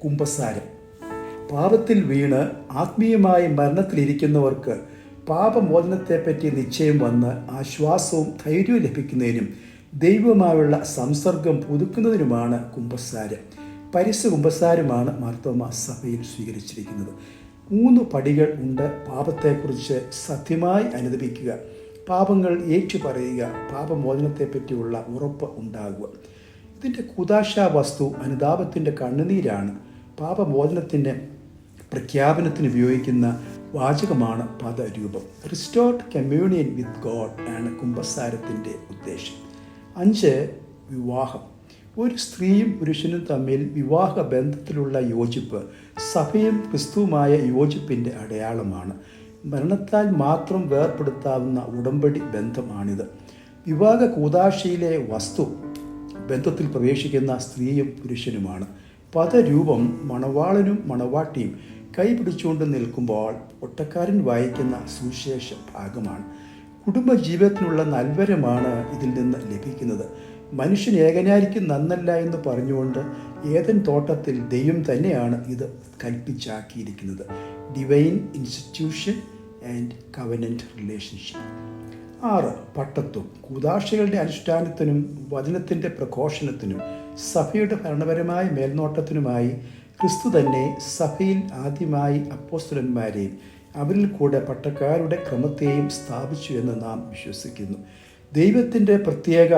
കുമ്പസാരം. പാപത്തിൽ വീണ് ആത്മീയമായി മരണത്തിലിരിക്കുന്നവർക്ക് പാപമോചനത്തെപ്പറ്റി നിശ്ചയം വന്ന് ആശ്വാസവും ധൈര്യവും ലഭിക്കുന്നതിനും ദൈവവുമായുള്ള സംസർഗം പുതുക്കുന്നതിനുമാണ് കുമ്പസാരം. പരിശുദ്ധ കുമ്പസാരമാണ് മാർത്തോമാ സഭയിൽ സ്വീകരിച്ചിരിക്കുന്നത്. 3 പടികൾ ഉണ്ട്. പാപത്തെക്കുറിച്ച് സത്യമായി അനുദപിക്കുക, പാപങ്ങൾ ഏറ്റുപറയുക, പാപമോചനത്തെപ്പറ്റിയുള്ള ഉറപ്പ് ഉണ്ടാകുക. ഇതിൻ്റെ കൂദാശാ വസ്തു അനുതാപത്തിൻ്റെ കണ്ണുനീരാണ്. പാപമോചനത്തിൻ്റെ പ്രഖ്യാപനത്തിന് ഉപയോഗിക്കുന്ന വാചകമാണ് പദരൂപം. റിസ്റ്റോർഡ് കമ്മ്യൂണിയൻ വിത്ത് ഗോഡ് ആണ് കുമ്പസാരത്തിൻ്റെ ഉദ്ദേശം. 5 വിവാഹം. ഒരു സ്ത്രീയും പുരുഷനും തമ്മിൽ വിവാഹ ബന്ധത്തിലുള്ള യോജിപ്പ് സഭയും ക്രിസ്തുവുമായ യോജിപ്പിൻ്റെ അടയാളമാണ്. മരണത്താൽ മാത്രം വേർപെടുത്താവുന്ന ഉടമ്പടി ബന്ധമാണിത്. വിവാഹ കൂദാശയിലെ വസ്തു ബന്ധത്തിൽ പ്രവേശിക്കുന്ന സ്ത്രീയും പുരുഷനുമാണ്. പദരൂപം മണവാളനും മണവാട്ടിയും കൈപിടിച്ചുകൊണ്ട് നിൽക്കുമ്പോൾ ഒട്ടക്കാരൻ വായിക്കുന്ന സുവിശേഷ ഭാഗമാണ്. കുടുംബജീവിതത്തിനുള്ള നൽവരമാണ് ഇതിൽ നിന്ന് ലഭിക്കുന്നത്. മനുഷ്യൻ ഏകനായിരിക്കും നന്നല്ല എന്ന് പറഞ്ഞുകൊണ്ട് ഏദൻ തോട്ടത്തിൽ ദൈവം തന്നെയാണ് ഇത് കൽപ്പിച്ചാക്കിയിരിക്കുന്നത്. Divine institution and covenant relationship. 6 പട്ടത്വം. കൂദാശകളുടെ അനുഷ്ഠാനത്തിനും വചനത്തിൻ്റെ പ്രഘോഷണത്തിനും സഭയുടെ ഭരണപരമായ മേൽനോട്ടത്തിനുമായി ക്രിസ്തു തന്നെ സഭയിൽ ആദ്യമായി അപ്പോസ്തലന്മാരെയും അവരിൽ കൂടെ പട്ടക്കാരുടെ ക്രമത്തെയും സ്ഥാപിച്ചു എന്ന് നാം വിശ്വസിക്കുന്നു. ദൈവത്തിൻ്റെ പ്രത്യേക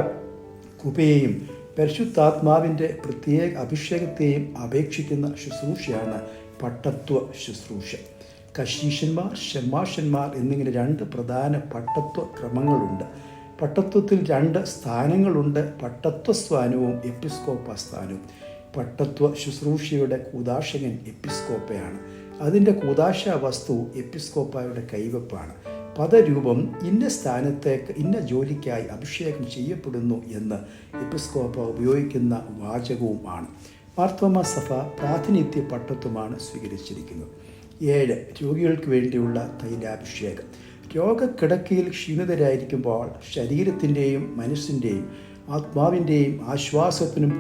കൃപയെയും പരിശുദ്ധാത്മാവിൻ്റെ പ്രത്യേക അഭിഷേകത്തെയും അപേക്ഷിക്കുന്ന ശുശ്രൂഷയാണ് പട്ടത്വ ശുശ്രൂഷ. കശീഷന്മാർ, ഷമ്മാഷന്മാർ എന്നിങ്ങനെ 2 പ്രധാന പട്ടത്വ ക്രമങ്ങളുണ്ട്. പട്ടത്വത്തിൽ 2 സ്ഥാനങ്ങളുണ്ട്: പട്ടത്വസ്ഥാനവും എപ്പിസ്കോപ്പ സ്ഥാനവും. പട്ടത്വ ശുശ്രൂഷയുടെ കൂദാശകൻ എപ്പിസ്കോപ്പയാണ്. അതിൻ്റെ കൂദാശ വസ്തു എപ്പിസ്കോപ്പയുടെ കൈവപ്പാണ്. പദരൂപം ഇന്ന സ്ഥാനത്തേക്ക് ഇന്ന ജോലിക്കായി അഭിഷേകം ചെയ്യപ്പെടുന്നു എന്ന് എപ്പിസ്കോപ്പ ഉപയോഗിക്കുന്ന വാചകവുമാണ്. മാർത്തോമാ സഭ പ്രാതിനിധ്യ പട്ടത്വമാണ് സ്വീകരിച്ചിരിക്കുന്നത്. 7 രോഗികൾക്ക് വേണ്ടിയുള്ള തൈലാഭിഷേകം. രോഗക്കിടക്കയിൽ ക്ഷീണിതരായിരിക്കുമ്പോൾ ശരീരത്തിൻ്റെയും മനസ്സിൻ്റെയും ആത്മാവിൻ്റെയും ആശ്വാസത്തിനും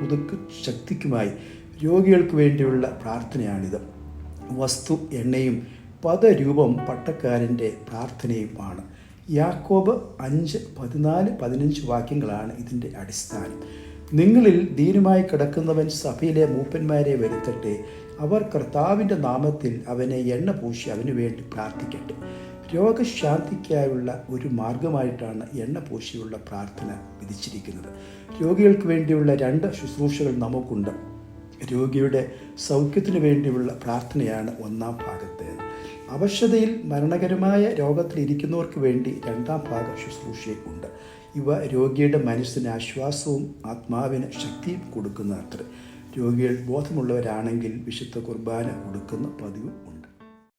ശക്തിക്കുമായി രോഗികൾക്ക് വേണ്ടിയുള്ള പ്രാർത്ഥനയാണിത്. വസ്തു എണ്ണയും പദരൂപം പട്ടക്കാരൻ്റെ പ്രാർത്ഥനയുമാണ്. യാക്കോബ് 5:14-15 വാക്യങ്ങളാണ് ഇതിൻ്റെ അടിസ്ഥാനം. നിങ്ങളിൽ ദീനമായി കിടക്കുന്നവൻ സഭയിലെ മൂപ്പന്മാരെ വരുത്തട്ടെ. അവർ കർത്താവിൻ്റെ നാമത്തിൽ അവനെ എണ്ണ പൂശി അവന് വേണ്ടി പ്രാർത്ഥിക്കട്ടെ. രോഗശാന്തിക്കായുള്ള ഒരു മാർഗമായിട്ടാണ് എണ്ണ പൂശിയുള്ള പ്രാർത്ഥന വിധിച്ചിരിക്കുന്നത്. രോഗികൾക്ക് വേണ്ടിയുള്ള 2 ശുശ്രൂഷകൾ നമുക്കുണ്ട്. രോഗിയുടെ സൗഖ്യത്തിനു വേണ്ടിയുള്ള പ്രാർത്ഥനയാണ് 1-ാം ഭാഗത്തേത്. അവശതയിൽ മരണകരമായ രോഗത്തിലിരിക്കുന്നവർക്ക് വേണ്ടി 2-ാം ഭാഗ ശുശ്രൂഷയുണ്ട്. ഇവ രോഗിയുടെ മനസ്സിന് ആശ്വാസവും ആത്മാവിന് ശക്തിയും കൊടുക്കുന്നത്ര. രോഗികൾ ബോധമുള്ളവരാണെങ്കിൽ വിശുദ്ധ കുർബാന കൊടുക്കുന്ന പതിവും ഉണ്ട്.